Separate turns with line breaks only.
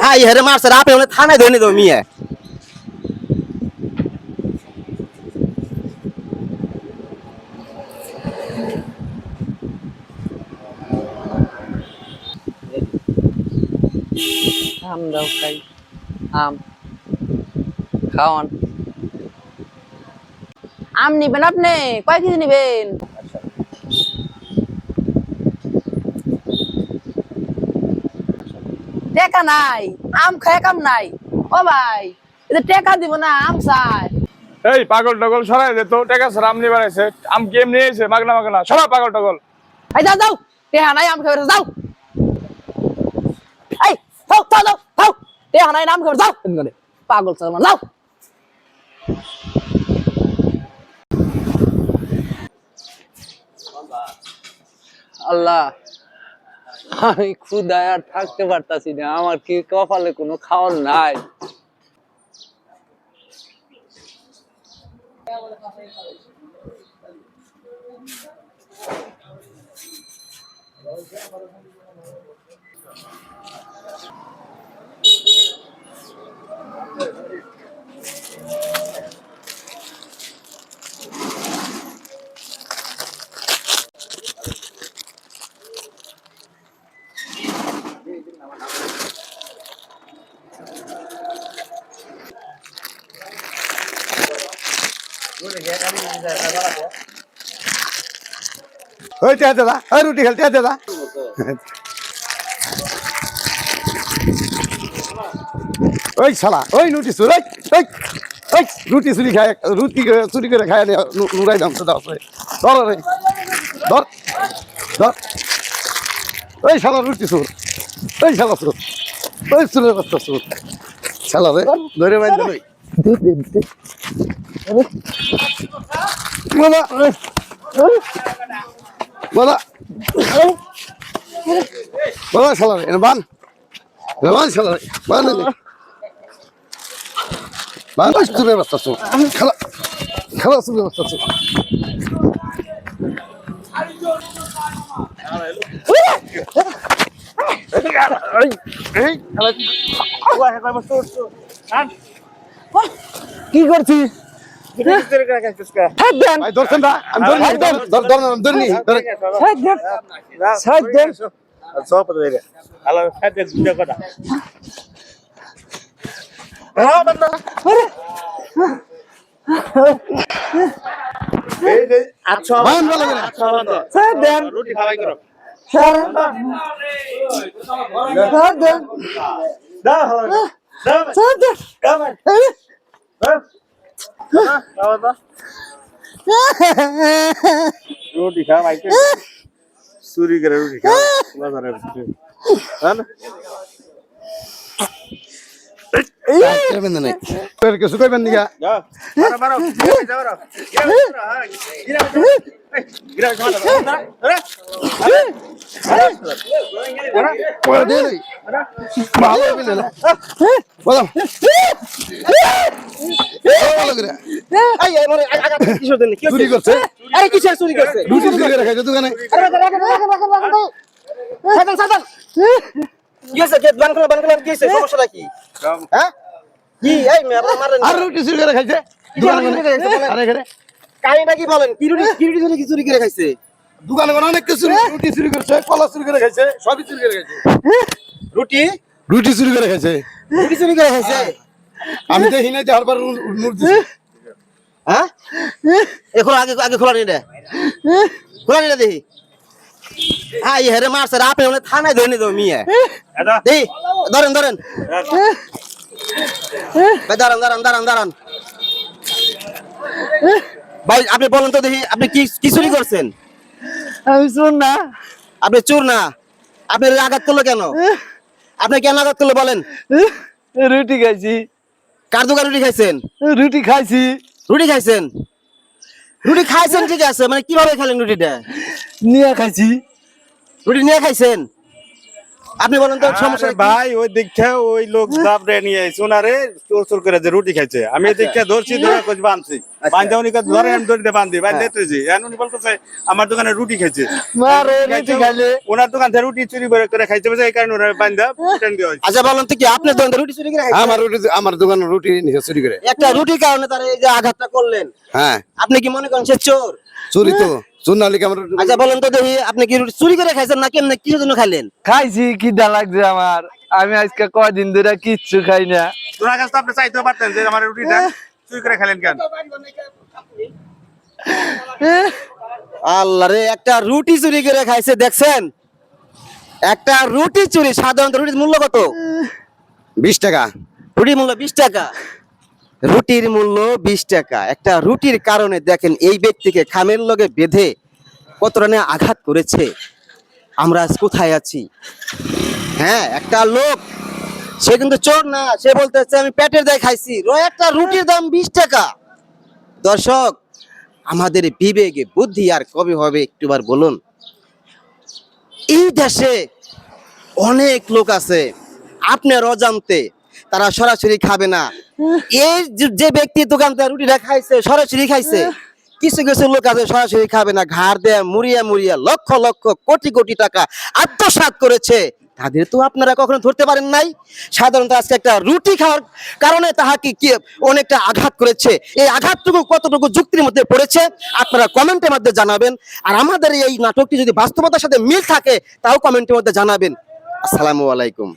হ্যাঁ হেরে মারছে আপনি ওনে থানায় ধরে নিয়ে দেবো মিয়া
আম দাও খাই আম খাওয়ান আম নিবেন আপনি কয় কেজি নিবেন টাকা নাই আম খায় কাম নাই ও ভাই এটা টাকা দিব না আম চাই
এই পাগল টগল সরাই দে তো টাকা ছাড়া আম নিয়ে বেড়াইছে আম কেম নিয়ে এসে মাগনা মাগনা সরা পাগল টগল
এই যাও যাও টাকা নাই আম খাবে যাও এই যাও যাও যাও যাও টাকা নাই আম খাবে যাও এখানে পাগল চাল যাও আল্লাহ আমি ক্ষুধায় আর থাকতে পারতাছি না আমার কি কপালে কোনো খাওয়ার নাই
ওই টেয়া দাদা ওই রুটি খেল টেয়া দাদা ওই শালা ওই রুটি চুর ওই ওই ওই রুটি চুরি খায় রুটি চুরি করে খায় নুরাই দাম তো দাও ধর রে ধর ধর ওই শালা রুটি চুর ওই শালা চুর ওই চুরের বাচ্চা চুর শালা রে ধরে মাইন ধরে বলা বলা বলা শালা রে বান বান শালা রে বান বান চুরের বাচ্চা চুর খেলা খেলা চুরের বাচ্চা চুর কি করছিস ধরছেন না আমি ধরিনি
রুটি খাওয়াই করো রুটি খাওয়াই চুরি করে রুটি
কিছু কইবেন নিকা ভালো বলো চুরি করছে
আরে কিসের চুরি করছে
রুটি চুরি করে খাইছে দোকানে
কি হয়েছে গেট বান করলাম কি হয়েছে সমস্যাটা কি হ্যাঁ কি এই মে আপনারা মারেন
আর রুটি চুরি করে খাইছে দোকানে আরে এখানে
কাহিনীটা কি বলেন কি রুটি চুরি করে খাইছে
দোকানে অনেক কিছু রুটি চুরি করছে কলা চুরি করে খাইছে সবই চুরি করে খাইছে
রুটি
রুটি চুরি করে খাইছে
রুটি চুরি করে খাইছে
আমি দেখি না যে হারবার নূর দিছে
হ্যাঁ এখন আগে খোলা নিয়ে দে খোলা নিয়ে দেখি হ্যাঁ হেরে মারছে আপনি ওনে থানায় ধরে নিয়ে দেবো মিয়া দেখি ধরেন ধরেন দাঁড়ান ভাই আপনি বলেন তো দেখি আপনি কি চুরি করছেন
আমি শুন না
আপনি চোর না আপনি আঘাত করলো কেন আপনি কেন আঘাত করলো বলেন
রুটি খাইছি
কার দোকান রুটি খাইছেন
রুটি খাইছি
রুটি খাইছেন ঠিক আছে মানে কিভাবে খেলেন রুটিটা
নিয়ে খাইছি
রুটি নিয়ে খাইছেন আপনি বলেন তো সমস্যা
আরে
কি?
ভাই ওই দীক্ষা ওই লোক দাবরে নিয়ে আইছে ওনারে চোর চোর করে যে রুটি খাইছে আমি এই দীক্ষা ধরছি ধরে কই বাঁধছি বাঁধতে উনি কই ধরে আমি দড়িতে বাঁধি বাঁধতেছি এখন উনি বলতেছে আমার দোকানে রুটি খাইছে
মারে রুটি খাইলে
ওনার দোকান থেকে রুটি চুরি করে খাইছে বলে এই কারণে ওনারে বাঁধা রিটার্ন দেওয়া হয়েছে।
আচ্ছা বলেন তো কি আপনার দোকানে রুটি চুরি করে খাইছেন?
আমার দোকানে রুটি নিয়ে চুরি করে।
একটা রুটির কারণে তারা এই যে আঘাতটা করলেন,
হ্যাঁ
আপনি কি মনে করেন সে চোর?
চুরি তো চুর না হলে কি আমার
আচ্ছা বলেন তো দেখি আপনি কি রুটি চুরি করে খাইছেন না কেমনে কিসের জন্য খাইলেন?
খাইছি খিদা লাগছে আমার, আমি আজকে কয়দিন ধরে কিচ্ছু খাই না।
তোর কাছে তো আপনি চাইতেও পারতেন যে আমার রুটিটা চুরি করে খেলেন কেন?
আল্লাহ রে, একটা রুটি চুরি করে খাইছে দেখছেন? একটা রুটি চুরি, সাধারণত রুটির মূল্য কত?
20 টাকা।
রুটির মূল্য 20 টাকা। রুটির মূল্য 20 টাকা। একটা রুটির কারণে দেখেন এই ব্যক্তিকে খামের লগে বেঁধে কত রানে আঘাত করেছে। আমরা আজ কোথায় আছি? হ্যাঁ, একটা লোক, সে কিন্তু চোর না, সে বলতেছে আমি পেটের দায় খাইছি। একটা রুটির দাম 20 টাকা। দর্শক, আমাদের বিবেকে বুদ্ধি আর কবে হবে একটুবার বলুন? এই দেশে অনেক লোক আছে আপনার অজান্তে তারা সরাসরি খাবে না। এই যে ব্যক্তি দোকান থেকে রুটিটা খাইছে সরাসরি খাইছে, কিছু কিছু লোক আছে সরাসরি খাবে না, ঘাড় দেয়া মুড়িয়া মুড়িয়া লক্ষ লক্ষ কোটি কোটি টাকা আত্মসাৎ করেছে। তাদের তো আপনারা কখনো ধরতে পারেন নাই। সাধারণত আজকে একটা রুটি খাওয়ার কারণে তাহাকে কি অনেকটা আঘাত করেছে। এই আঘাতটুকু কতটুকু যুক্তির মধ্যে পড়েছে আপনারা কমেন্টের মধ্যে জানাবেন। আর আমাদের এই নাটকটি যদি বাস্তবতার সাথে মিল থাকে তাও কমেন্টের মধ্যে জানাবেন। আসসালামু আলাইকুম।